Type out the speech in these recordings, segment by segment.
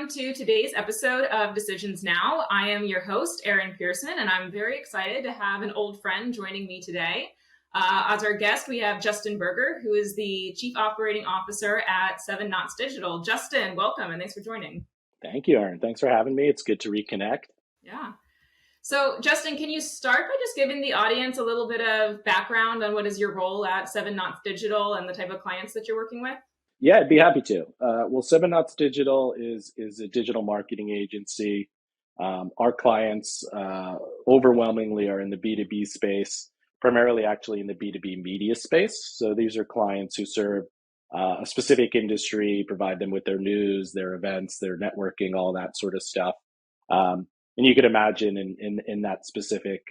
to today's episode of Decisions Now. I am your host, Erin Pearson, and I'm very excited to have an old friend joining me today. As our guest, we have Justin Berger, who is the Chief Operating Officer at 7 Knots Digital. Justin, welcome, and thanks for joining. Thank you, Erin. Thanks for having me. It's good to reconnect. Yeah. So, Justin, can you start by just giving the audience a little bit of background on what is your role at 7 Knots Digital and the type of clients that you're working with? Yeah, I'd be happy to. 7 Knots Digital is a digital marketing agency. Our clients overwhelmingly are in the B2B space, primarily actually in the B2B media space. So these are clients who serve a specific industry, provide them with their news, their events, their networking, all that sort of stuff. And you can imagine in that specific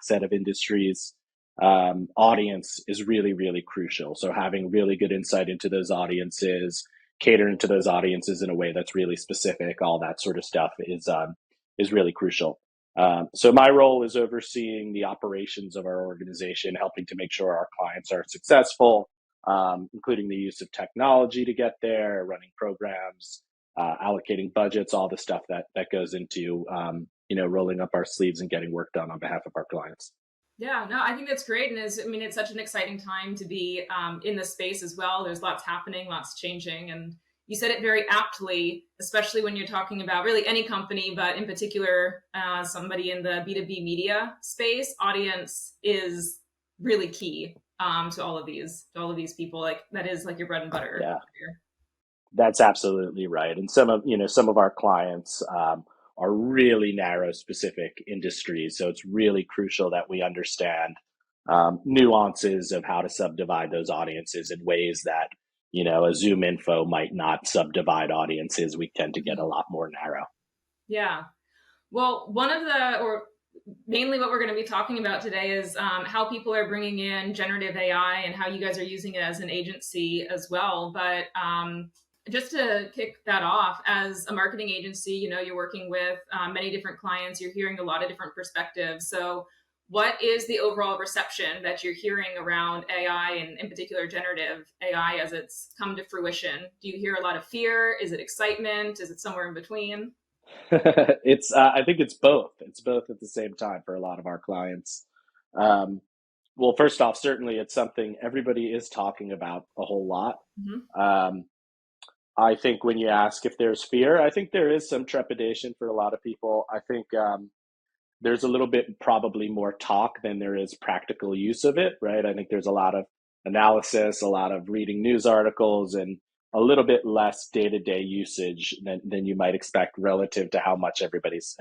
set of industries, audience is really, really crucial. So having really good insight into those audiences, catering to those audiences in a way that's really specific, all that sort of stuff is really crucial. So my role is overseeing the operations of our organization, helping to make sure our clients are successful, including the use of technology to get there, running programs, allocating budgets, all the stuff that goes into rolling up our sleeves and getting work done on behalf of our clients. Yeah, no, I think that's great. And it's such an exciting time to be in this space as well. There's lots happening, lots changing. And you said it very aptly, especially when you're talking about really any company, but in particular, somebody in the B2B media space. Audience is really key to all of these people. Like that is like your bread and butter. Yeah, that's absolutely right. And some of our clients are really narrow specific industries. So it's really crucial that we understand nuances of how to subdivide those audiences in ways that, a Zoom info might not subdivide audiences. We tend to get a lot more narrow. Yeah. Well, mainly what we're going to be talking about today is how people are bringing in generative AI and how you guys are using it as an agency as well. But just to kick that off, as a marketing agency, you're working with many different clients, you're hearing a lot of different perspectives. So what is the overall reception that you're hearing around AI and in particular generative AI as it's come to fruition? Do you hear a lot of fear? Is it excitement? Is it somewhere in between? I think it's both. It's both at the same time for a lot of our clients. Well, first off, certainly it's something everybody is talking about a whole lot. Mm-hmm. I think when you ask if there's fear, I think there is some trepidation for a lot of people. I think there's a little bit probably more talk than there is practical use of it, right? I think there's a lot of analysis, a lot of reading news articles, and a little bit less day-to-day usage than you might expect relative to how much everybody's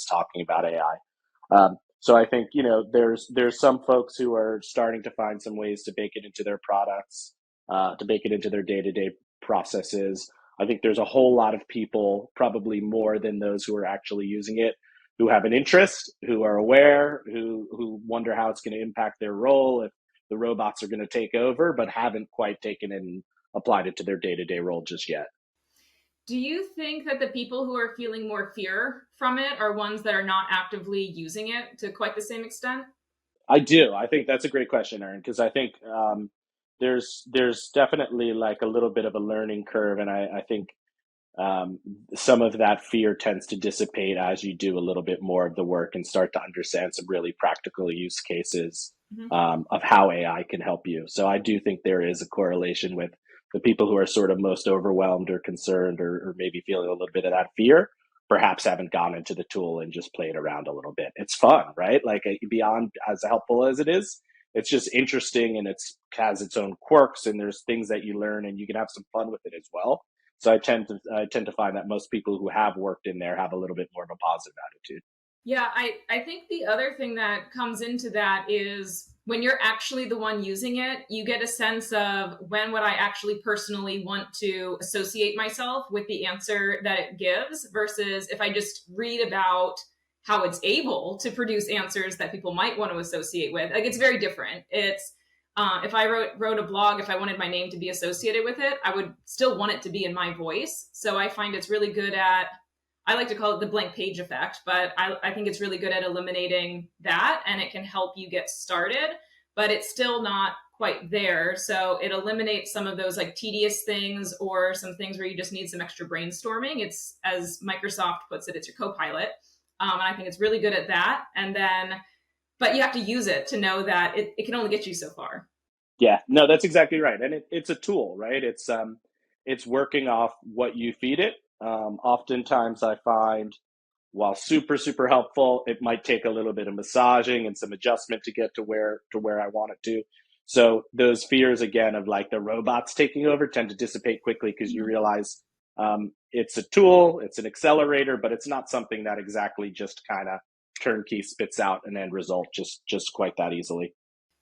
talking about AI. So I think, there's some folks who are starting to find some ways to bake it into their products, to bake it into their day-to-day processes. I think there's a whole lot of people, probably more than those who are actually using it, who have an interest, who are aware, who wonder how it's going to impact their role, if the robots are going to take over, but haven't quite taken it and applied it to their day-to-day role just yet. Do you think that the people who are feeling more fear from it are ones that are not actively using it to quite the same extent? I do. I think that's a great question, Erin, because I think there's definitely like a little bit of a learning curve, and I think some of that fear tends to dissipate as you do a little bit more of the work and start to understand some really practical use cases of how AI can help you. So I do think there is a correlation with the people who are sort of most overwhelmed or concerned or maybe feeling a little bit of that fear, perhaps haven't gone into the tool and just played around a little bit. It's fun, right? Like beyond as helpful as it is, it's just interesting and it has its own quirks and there's things that you learn and you can have some fun with it as well. So I tend to find that most people who have worked in there have a little bit more of a positive attitude. Yeah, I think the other thing that comes into that is when you're actually the one using it, you get a sense of when would I actually personally want to associate myself with the answer that it gives versus if I just read about how it's able to produce answers that people might want to associate with. Like it's very different. It's if I wrote a blog, if I wanted my name to be associated with it, I would still want it to be in my voice. So I find it's really good at, I like to call it the blank page effect, but I think it's really good at eliminating that and it can help you get started. but it's still not quite there. So it eliminates some of those like tedious things or some things where you just need some extra brainstorming. It's, as Microsoft puts it, it's your co-pilot. And I think it's really good at that. And then, but you have to use it to know that it can only get you so far. Yeah, no, that's exactly right. And it's a tool, right? It's working off what you feed it. Oftentimes I find, while super, super helpful, it might take a little bit of massaging and some adjustment to get to where I want it to. So those fears again of like the robots taking over tend to dissipate quickly because you realize it's a tool, it's an accelerator, but it's not something that exactly just kind of turnkey spits out an end result just quite that easily.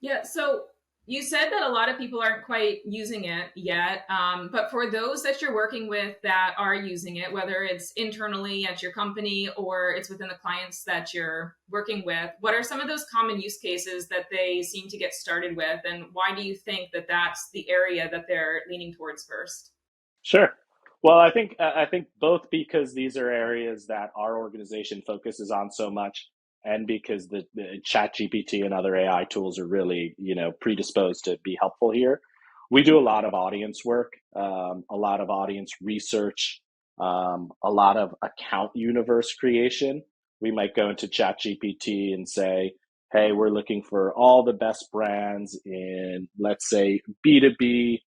Yeah. So you said that a lot of people aren't quite using it yet. But for those that you're working with that are using it, whether it's internally at your company or it's within the clients that you're working with, what are some of those common use cases that they seem to get started with? And why do you think that that's the area that they're leaning towards first? Sure. Well, I think both because these are areas that our organization focuses on so much, and because the Chat GPT and other AI tools are really predisposed to be helpful here. We do a lot of audience work, a lot of audience research, a lot of account universe creation. We might go into Chat GPT and say, "Hey, we're looking for all the best brands in, let's say, B2B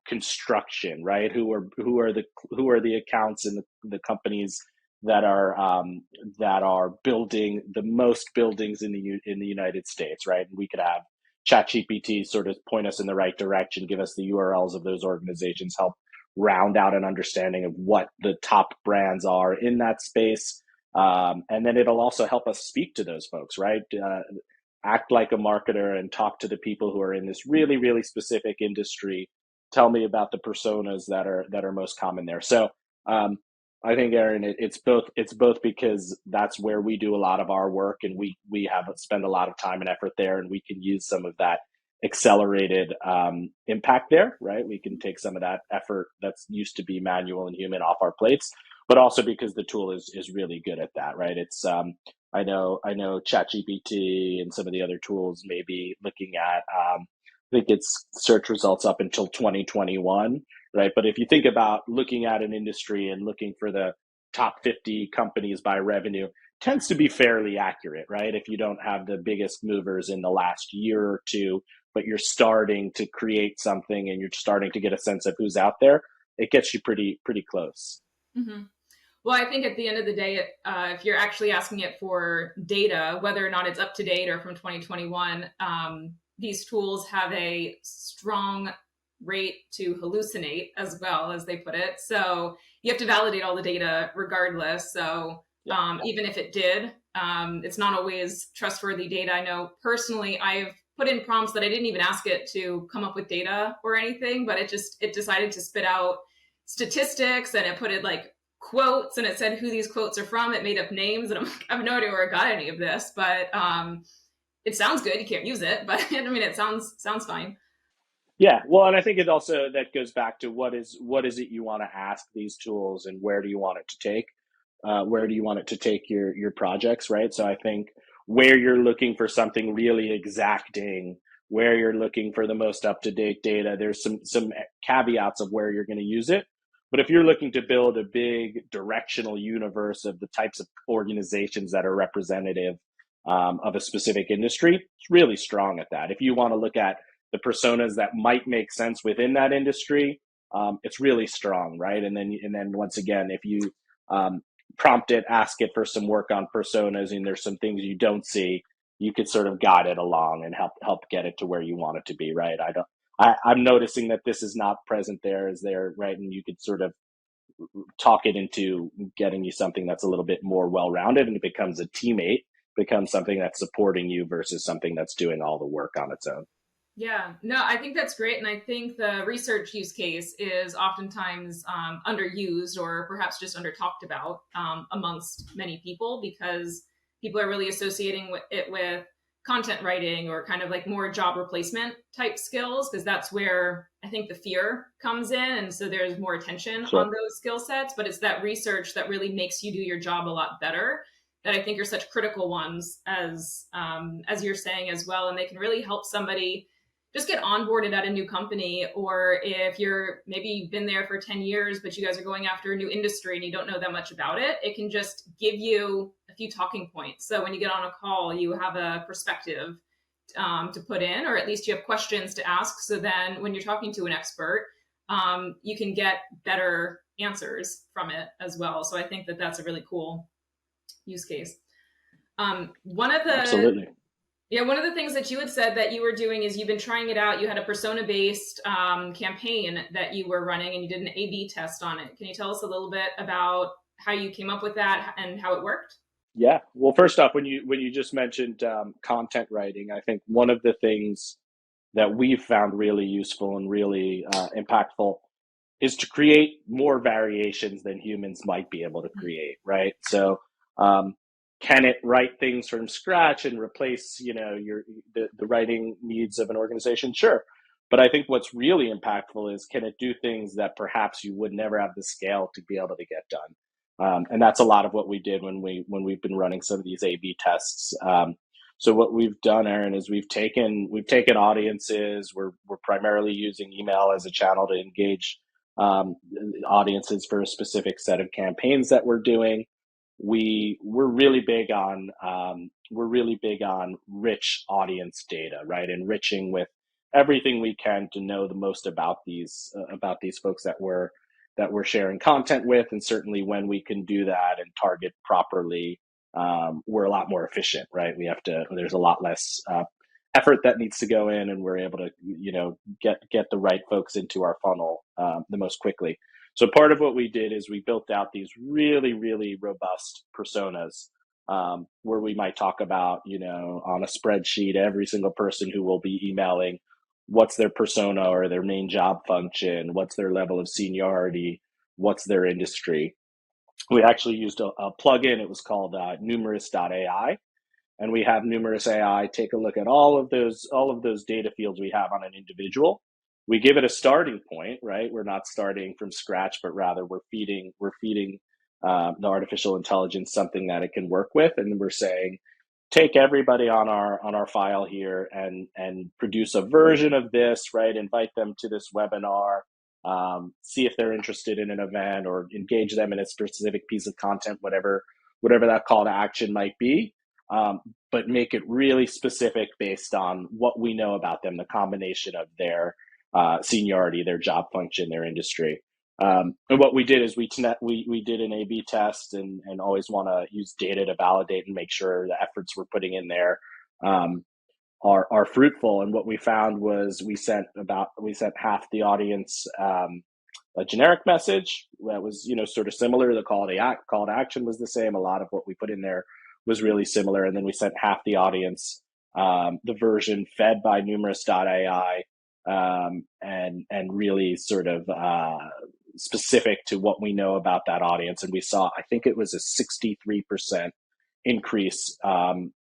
construction, right? Who are the accounts and the companies that are building the most buildings in the United States, right? And we could have ChatGPT sort of point us in the right direction, give us the URLs of those organizations, help round out an understanding of what the top brands are in that space, and then it'll also help us speak to those folks, right? Act like a marketer and talk to the people who are in this really, really specific industry. Tell me about the personas that are most common there. So I think, Erin, it's both because that's where we do a lot of our work, and we have spend a lot of time and effort there, and we can use some of that accelerated impact there, right? We can take some of that effort that's used to be manual and human off our plates, but also because the tool is really good at that, right? It's I know ChatGPT and some of the other tools may be looking at I think it's search results up until 2021, right? But if you think about looking at an industry and looking for the top 50 companies by revenue, tends to be fairly accurate, right? If you don't have the biggest movers in the last year or two, but you're starting to create something and you're starting to get a sense of who's out there, it gets you pretty close. Mm-hmm. Well, I think at the end of the day, if you're actually asking it for data, whether or not it's up to date or from 2021, these tools have a strong rate to hallucinate, as well as they put it. So you have to validate all the data regardless. So even if it did, it's not always trustworthy data. I know personally, I've put in prompts that I didn't even ask it to come up with data or anything, but it decided to spit out statistics, and it put it like quotes, and it said who these quotes are from. It made up names, and I'm like, I have no idea where I got any of this, but it sounds good. You can't use it, but I mean, it sounds fine. Yeah, well, and I think it also that goes back to what is it you want to ask these tools, and where do you want it to take, where do you want it to take your projects, right? So I think where you're looking for something really exacting, where you're looking for the most up to date data, there's some caveats of where you're going to use it. But if you're looking to build a big directional universe of the types of organizations that are representative of a specific industry, it's really strong at that. If you want to look at the personas that might make sense within that industry, it's really strong, right? And then once again, if you prompt it, ask it for some work on personas, and there's some things you don't see, you could sort of guide it along and help get it to where you want it to be, right? I'm noticing that this is not present there, is there, right? And you could sort of talk it into getting you something that's a little bit more well-rounded, and it becomes a teammate, becomes something that's supporting you versus something that's doing all the work on its own. Yeah, no, I think that's great. And I think the research use case is oftentimes underused or perhaps just under talked about amongst many people, because people are really associating it with content writing or kind of like more job replacement type skills, because that's where I think the fear comes in. And so there's more attention Sure. on those skill sets, but it's that research that really makes you do your job a lot better. that I think are such critical ones, as you're saying as well, and they can really help somebody just get onboarded at a new company. Or if you're maybe you've been there for 10 years, but you guys are going after a new industry and you don't know that much about it, it can just give you a few talking points. So when you get on a call, you have a perspective to put in, or at least you have questions to ask. So then when you're talking to an expert, you can get better answers from it as well. So I think that that's a really cool use case. One of the Absolutely. Yeah, one of the things that you had said that you were doing is you've been trying it out. You had a persona-based campaign that you were running, and you did an A/B test on it. Can you tell us a little bit about how you came up with that and how it worked? Yeah. Well, first off, when you just mentioned content writing, I think one of the things that we've found really useful and really impactful is to create more variations than humans might be able to create, right? So, um, can it write things from scratch and replace, the writing needs of an organization? Sure. But I think what's really impactful is, can it do things that perhaps you would never have the scale to be able to get done? And that's a lot of what we did when we've been running some of these A/B tests. So what we've done, Erin, is we've taken audiences. We're primarily using email as a channel to engage audiences for a specific set of campaigns that we're doing. We're really big on rich audience data, right? Enriching with everything we can to know the most about these folks that we're sharing content with, and certainly when we can do that and target properly, we're a lot more efficient, right? There's a lot less effort that needs to go in, and we're able to get the right folks into our funnel the most quickly. So part of what we did is we built out these really, really robust personas, where we might talk about, on a spreadsheet, every single person who will be emailing, what's their persona or their main job function, what's their level of seniority, what's their industry. We actually used a plugin. It was called numerous.ai, and we have Numerous AI take a look at all of those data fields we have on an individual. We give it a starting point, right? We're not starting from scratch, but rather we're feeding the artificial intelligence something that it can work with, and we're saying, take everybody on our file here and produce a version of this, right? Invite them to this webinar. See if they're interested in an event, or engage them in a specific piece of content, whatever that call to action might be. But make it really specific based on what we know about them, the combination of their seniority, their job function, their industry. And what we did is we did an A/B test, and always want to use data to validate and make sure the efforts we're putting in there um, are fruitful. And what we found was we sent half the audience a generic message that was sort of similar. The call to action was the same. A lot of what we put in there was really similar, and then we sent half the audience the version fed by numerous.ai, and really sort of specific to what we know about that audience. And we saw, I think it was a 63% increase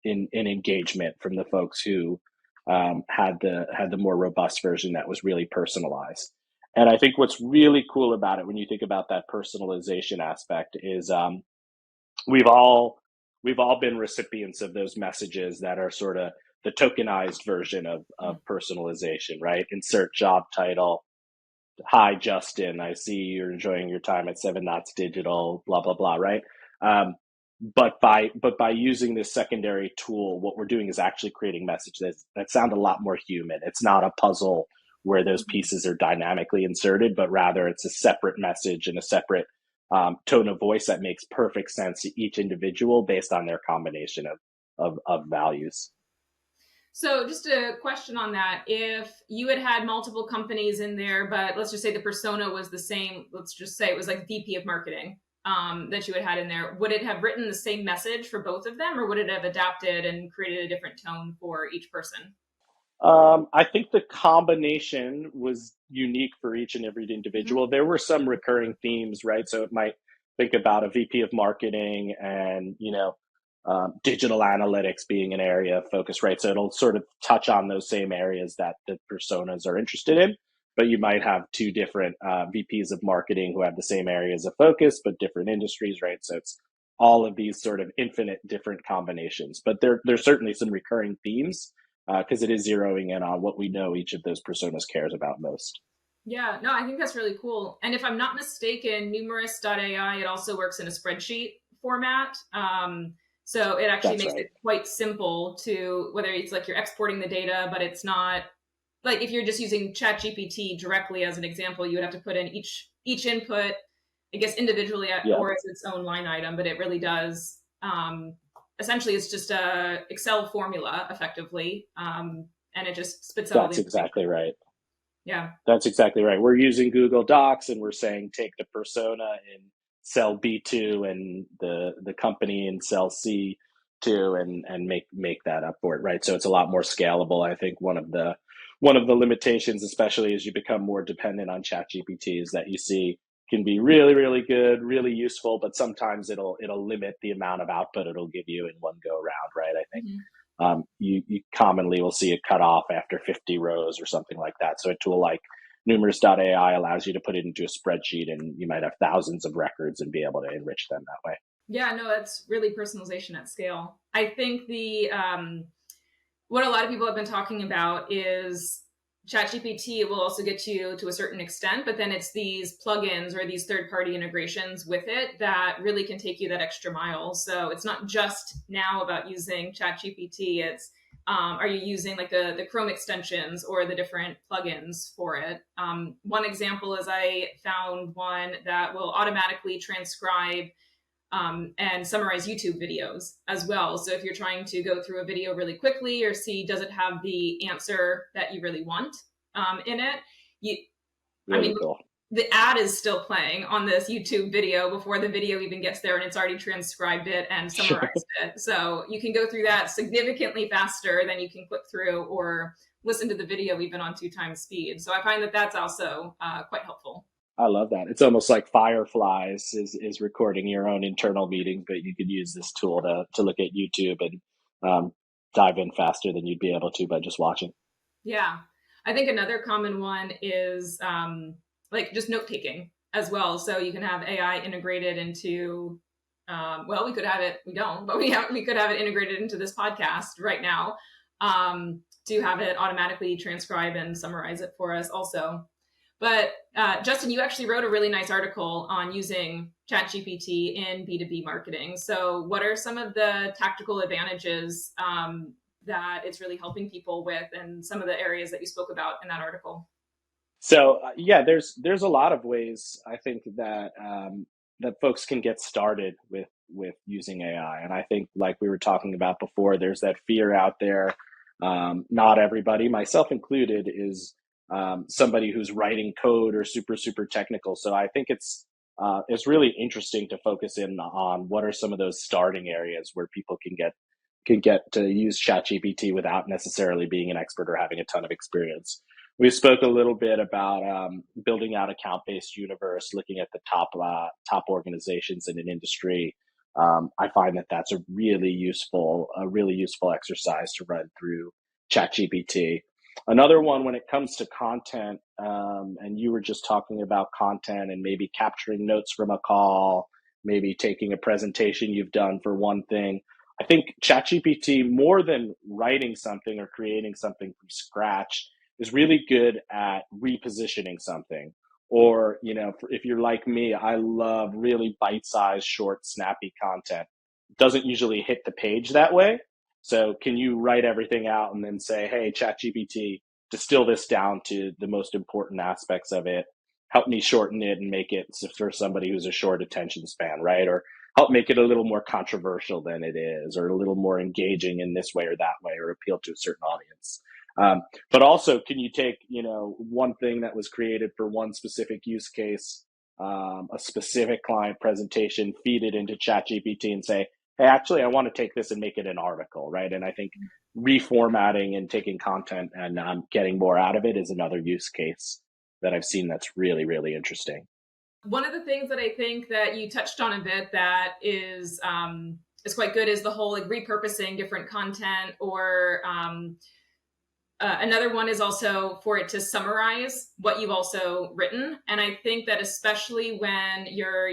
in engagement from the folks who had the more robust version that was really personalized. And I think what's really cool about it, when you think about that personalization aspect, is we've all been recipients of those messages that are sort of the tokenized version of personalization, right? Insert job title. Hi, Justin. I see you're enjoying your time at Seven Knots Digital. Blah blah blah. Right. But by using this secondary tool, what we're doing is actually creating messages that sound a lot more human. It's not a puzzle where those pieces are dynamically inserted, but rather it's a separate message and a separate tone of voice that makes perfect sense to each individual based on their combination of values. So, just a question on that. If you had multiple companies in there, but let's just say the persona was the same, let's just say it was like VP of marketing that you had in there, would it have written the same message for both of them, or would it have adapted and created a different tone for each person? I think the combination was unique for each and every Mm-hmm. individual. There were some recurring themes, right? So it might think about a VP of marketing and, digital analytics being an area of focus, right? So it'll sort of touch on those same areas that the personas are interested in, but you might have two different VPs of marketing who have the same areas of focus, but different industries, right? So it's all of these sort of infinite different combinations. But there's certainly some recurring themes because it is zeroing in on what we know each of those personas cares about most. Yeah, no, I think that's really cool. And if I'm not mistaken, numerous.ai, it also works in a spreadsheet format. So it actually That's makes right. it quite simple to, whether it's like you're exporting the data, but it's not like if you're just using ChatGPT directly as an example, you would have to put in each input, I guess, individually Yeah, or as its own line item, but it really does. Essentially, it's just a Excel formula, effectively, and it just spits out all the that's information. exactly right. Yeah. That's exactly right. We're using Google Docs and we're saying take the persona in cell B2 and the company in cell C2 and make that up for it, right? So it's a lot more scalable. I think one of the limitations, especially as you become more dependent on ChatGPT, is that you see can be really, really good, really useful, but sometimes it'll limit the amount of output it'll give you in one go round, right? I think Mhm. you commonly will see it cut off after 50 rows or something like that. So a tool like numerous.ai allows you to put it into a spreadsheet and you might have thousands of records and be able to enrich them that way. Yeah, no, that's really personalization at scale. I think the what a lot of people have been talking about is ChatGPT will also get you to a certain extent, but then it's these plugins or these third-party integrations with it that really can take you that extra mile. So it's not just now about using ChatGPT. It's are you using like the Chrome extensions or the different plugins for it? One example is I found one that will automatically transcribe and summarize YouTube videos as well. So if you're trying to go through a video really quickly or see does it have the answer that you really want in it, you, I Really mean, cool. the ad is still playing on this YouTube video before the video even gets there, and it's already transcribed it and Sure. summarized it. So you can go through that significantly faster than you can click through or listen to the video even on 2 times speed. So I find that that's also quite helpful. I love that. It's almost like Fireflies is recording your own internal meetings, but you could use this tool to look at YouTube and dive in faster than you'd be able to by just watching. Yeah. I think another common one is like just note taking as well. So you can have AI integrated into, well, we could have it, we don't, but we could have it integrated into this podcast right now to have it automatically transcribe and summarize it for us also. But Justin, you actually wrote a really nice article on using ChatGPT in B2B marketing. So, what are some of the tactical advantages that it's really helping people with, and some of the areas that you spoke about in that article? So yeah, there's a lot of ways I think that folks can get started with using AI, and I think like we were talking about before, there's that fear out there. Not everybody, myself included, is somebody who's writing code or super technical. So I think it's really interesting to focus in on what are some of those starting areas where people can get to use ChatGPT without necessarily being an expert or having a ton of experience. We spoke a little bit about building out account-based universe, looking at the top organizations in an industry. I find that that's a really useful exercise to run through ChatGPT. Another one when it comes to content, and you were just talking about content and maybe capturing notes from a call, maybe taking a presentation you've done for one thing. I think ChatGPT, more than writing something or creating something from scratch, is really good at repositioning something. Or, if you're like me, I love really bite sized, short, snappy content. It doesn't usually hit the page that way. So, can you write everything out and then say, hey, ChatGPT, distill this down to the most important aspects of it? Help me shorten it and make it for somebody who's a short attention span, right? Or help make it a little more controversial than it is, or a little more engaging in this way or that way, or appeal to a certain audience. But also, can you take one thing that was created for one specific use case, a specific client presentation, feed it into ChatGPT, and say, hey, actually, I want to take this and make it an article, right? And I think reformatting and taking content and getting more out of it is another use case that I've seen that's really interesting. One of the things that I think that you touched on a bit that is quite good is the whole like repurposing different content or Another one is also for it to summarize what you've also written. And I think that especially when you're,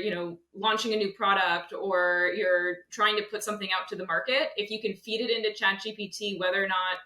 launching a new product or you're trying to put something out to the market, if you can feed it into ChatGPT, whether or not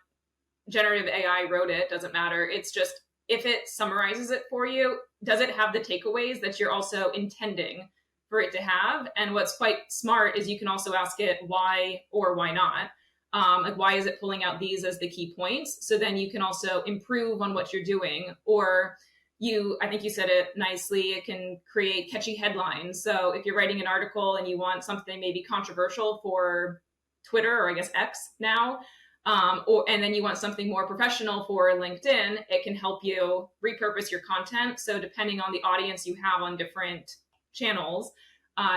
generative AI wrote it, doesn't matter. It's just, if it summarizes it for you, does it have the takeaways that you're also intending for it to have? And what's quite smart is you can also ask it why or why not. Like, why is it pulling out these as the key points? So then you can also improve on what you're doing. Or I think you said it nicely, it can create catchy headlines. So if you're writing an article and you want something maybe controversial for Twitter, or I guess X now, and then you want something more professional for LinkedIn, it can help you repurpose your content. So depending on the audience you have on different channels,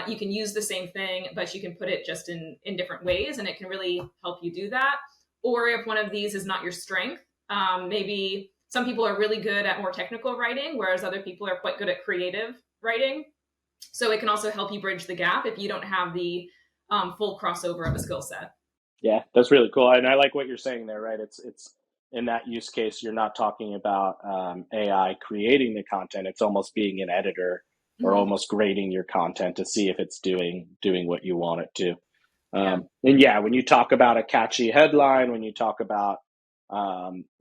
you can use the same thing, but you can put it just in different ways, and it can really help you do that. Or if one of these is not your strength, maybe some people are really good at more technical writing, whereas other people are quite good at creative writing. So it can also help you bridge the gap if you don't have the full crossover of a skill set. Yeah, that's really cool. And I like what you're saying there, right? It's in that use case, you're not talking about AI creating the content. It's almost being an editor or almost grading your content to see if it's doing what you want it to. And yeah, when you talk about a catchy headline, when you talk about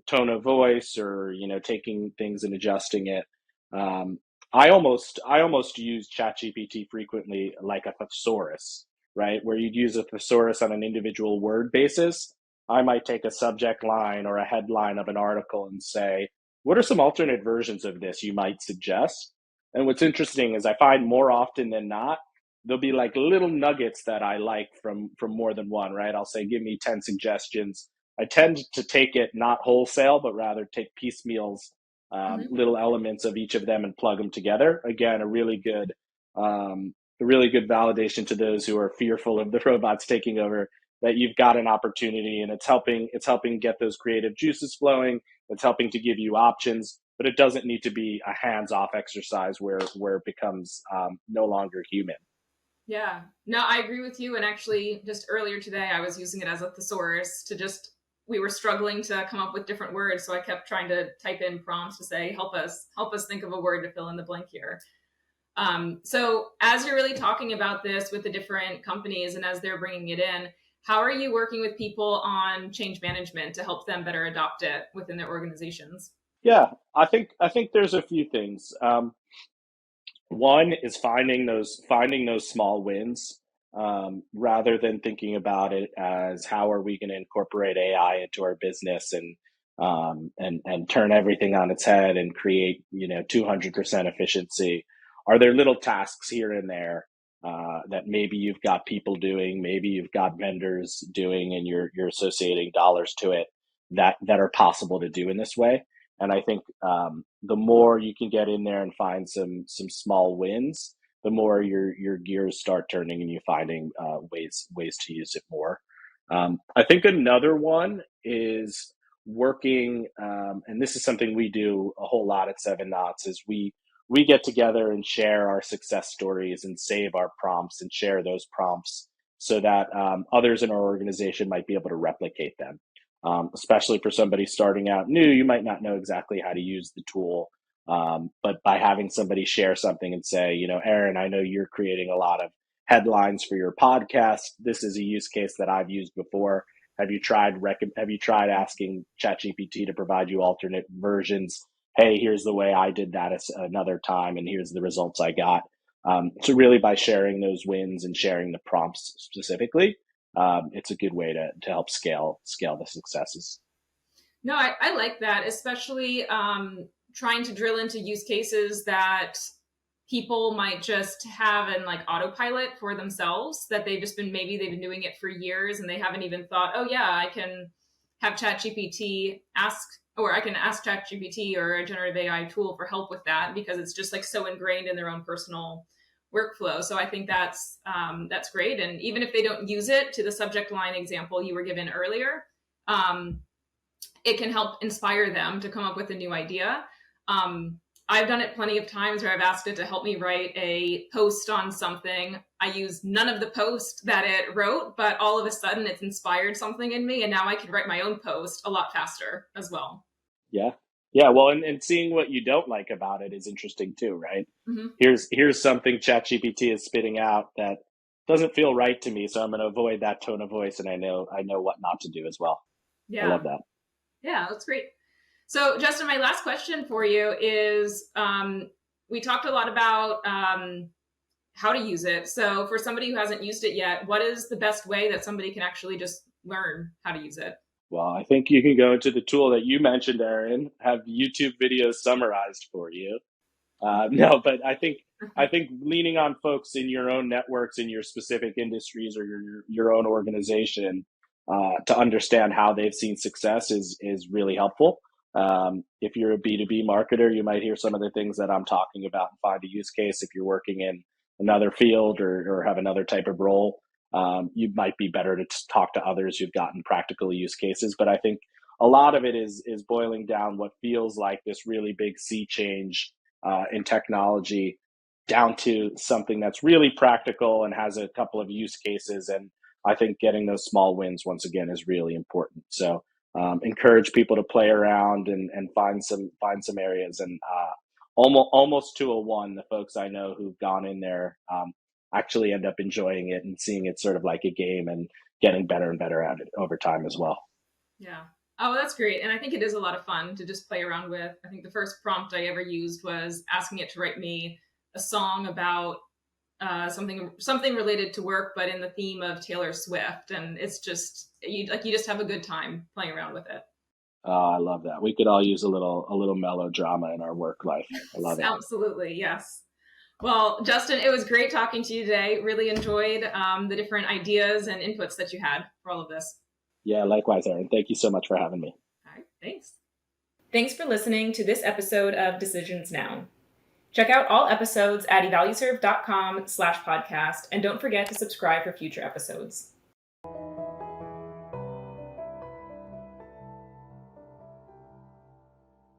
tone of voice, or taking things and adjusting it, I almost use ChatGPT frequently like a thesaurus, right? Where you'd use a thesaurus on an individual word basis. I might take a subject line or a headline of an article and say, what are some alternate versions of this you might suggest? And what's interesting is I find more often than not, there'll be like little nuggets that I like from more than one, right? I'll say, give me 10 suggestions. I tend to take it not wholesale, but rather take piecemeals, little elements of each of them and plug them together. Again, a really good validation to those who are fearful of the robots taking over, that you've got an opportunity, and it's helping get those creative juices flowing. It's helping to give you options, but it doesn't need to be a hands-off exercise where it becomes no longer human. Yeah, no, I agree with you. And actually, just earlier today, I was using it as a thesaurus we were struggling to come up with different words. So I kept trying to type in prompts to say, help us think of a word to fill in the blank here. So as you're really talking about this with the different companies and as they're bringing it in, how are you working with people on change management to help them better adopt it within their organizations? Yeah, I think there's a few things. One is finding those small wins, rather than thinking about it as how are we going to incorporate AI into our business and turn everything on its head and create 200% efficiency. Are there little tasks here and there that maybe you've got people doing, maybe you've got vendors doing, and you're associating dollars to it that are possible to do in this way? And I think the more you can get in there and find some small wins, the more your gears start turning and you're finding ways to use it more. I think another one is working, and this is something we do a whole lot at Seven Knots, is we get together and share our success stories and save our prompts and share those prompts so that others in our organization might be able to replicate them. Especially for somebody starting out new, you might not know exactly how to use the tool. But by having somebody share something and say, Erin, I know you're creating a lot of headlines for your podcast. This is a use case that I've used before. Have you tried asking ChatGPT to provide you alternate versions? Hey, here's the way I did that another time, and here's the results I got. So really, by sharing those wins and sharing the prompts specifically, it's a good way to help scale the successes. No, I like that, especially trying to drill into use cases that people might just have in like autopilot for themselves, that they've been doing it for years and they haven't even thought, oh yeah, I can have ChatGPT I can ask ChatGPT or a generative AI tool for help with that, because it's just like so ingrained in their own personal workflow. So I think that's great. And even if they don't use it, to the subject line example you were given earlier, it can help inspire them to come up with a new idea. I've done it plenty of times where I've asked it to help me write a post on something. I use none of the post that it wrote, but all of a sudden it's inspired something in me. And now I can write my own post a lot faster as well. Yeah. Yeah. Well, and seeing what you don't like about it is interesting too, right? Mm-hmm. Here's something ChatGPT is spitting out that doesn't feel right to me, so I'm going to avoid that tone of voice, and I know what not to do as well. I Yeah. love that. Yeah, that's great. So, Justin, my last question for you is we talked a lot about how to use it. So, for somebody who hasn't used it yet, what is the best way that somebody can actually just learn how to use it? Well, I think you can go into the tool that you mentioned, Erin, have YouTube videos summarized for you. No, but I think leaning on folks in your own networks, in your specific industries, or your own organization, to understand how they've seen success is really helpful. If you're a B2B marketer, you might hear some of the things that I'm talking about and find a use case. If you're working in another field, or have another type of role, you might be better to talk to others who've gotten practical use cases. But I think a lot of it is boiling down what feels like this really big sea change in technology down to something that's really practical and has a couple of use cases. And I think getting those small wins, once again, is really important. So encourage people to play around and find some areas. And almost to a one, the folks I know who've gone in there actually end up enjoying it and seeing it sort of like a game and getting better and better at it over time as well. Yeah. Oh, that's great. And I think it is a lot of fun to just play around with. I think the first prompt I ever used was asking it to write me a song about something related to work, but in the theme of Taylor Swift. And it's just you just have a good time playing around with it. Oh, I love that. We could all use a little melodrama in our work life. I love it. Absolutely, yes. Well, Justin, it was great talking to you today. Really enjoyed the different ideas and inputs that you had for all of this. Yeah, likewise, Erin. Thank you so much for having me. All right, thanks. Thanks for listening to this episode of Decisions Now. Check out all episodes at evalueserve.com/podcast, and don't forget to subscribe for future episodes.